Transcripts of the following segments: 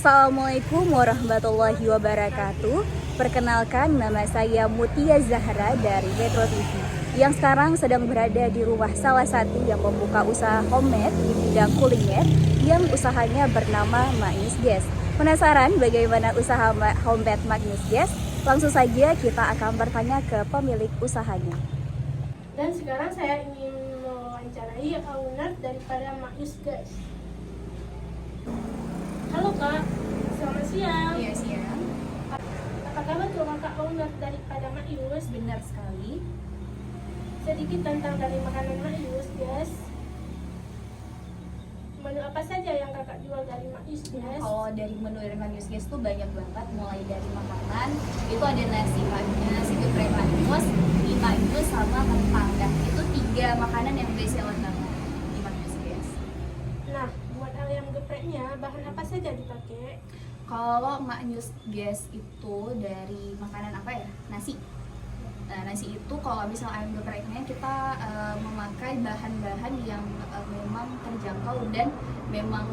Assalamualaikum warahmatullahi wabarakatuh. Perkenalkan, nama saya Mutia Zahra dari Metro TV yang sekarang sedang berada di rumah salah satu yang membuka usaha homemade di bidang kuliner yang usahanya bernama Magnus Gas. Penasaran bagaimana usaha homemade Magnus Gas? Langsung saja kita akan bertanya ke pemilik usahanya. Dan sekarang saya ingin mewawancarai owner daripada Magnus Gas. Halo Kak, selamat siang. Iya, siang. Apakah betul Kakak owner daripada Magnus? Benar sekali. Sedikit tentang dari makanan Magnus Gas. Menu apa saja yang Kakak jual dari Magnus Gas? Kalau dari menu dari Magnus Gas tuh banyak banget, mulai dari makanan itu ada nasi geprek Magnus, mie Magnus, sama kentang. Dan itu 3 makanan yang best seller banget di Magnus Gas. Nah, buat ayam gepreknya bahan apa saja dipakai? Kalau Magnus Gas itu dari makanan apa ya? Nasi. Nah, nasi itu kalau misal ayam gepreknya kita memakai bahan-bahan yang memang terjangkau dan memang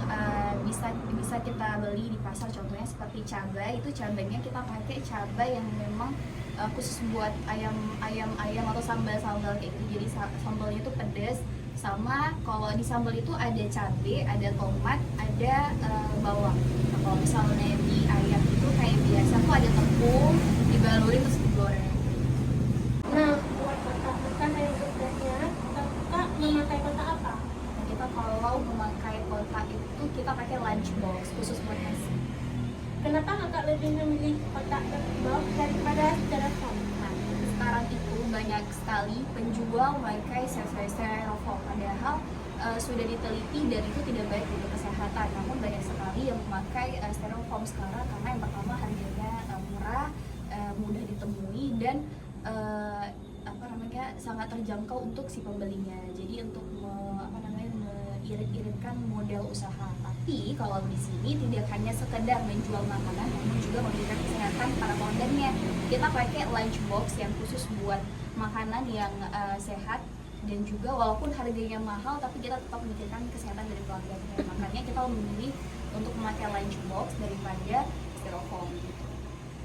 bisa kita beli di pasar. Contohnya seperti cabai, itu cabainya kita pakai cabai yang memang khusus buat ayam atau sambal kayak gitu. Jadi sambalnya itu pedas. Sama kalau di sambal itu ada cabai, ada tomat, ada bawang. Nah, kalau misalnya di ayam itu kayak biasa tuh ada tepung dibalurin terus digoreng. Nah, buat Kakak makan ayam gepreknya, Kakak memakai kotak apa? Nah, kita kalau memakai kotak itu kita pakai lunchbox khusus buat nasi. Kenapa Kakak lebih memilih kotak box daripada styrofoam? Nah, sekarang itu banyak sekali penjual memakai styrofoam, padahal sudah diteliti dan itu tidak baik untuk kesehatan. Namun banyak sekali yang memakai styrofoam sekarang karena yang pertama harganya murah, mudah ditemui dan sangat terjangkau untuk si pembelinya. Jadi untuk mengirit-iritkan model usaha. Tapi kalau di sini tidak hanya sekedar menjual makanan, namun juga memberikan kesehatan para pelanggannya. Kita pakai lunchbox yang khusus buat makanan yang sehat dan juga walaupun harganya mahal, tapi kita tetap memikirkan kesehatan dari pelanggannya. Makanya kita memilih untuk memakai lunchbox daripada styrofoam.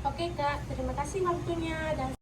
Oke Kak, terima kasih waktunya dan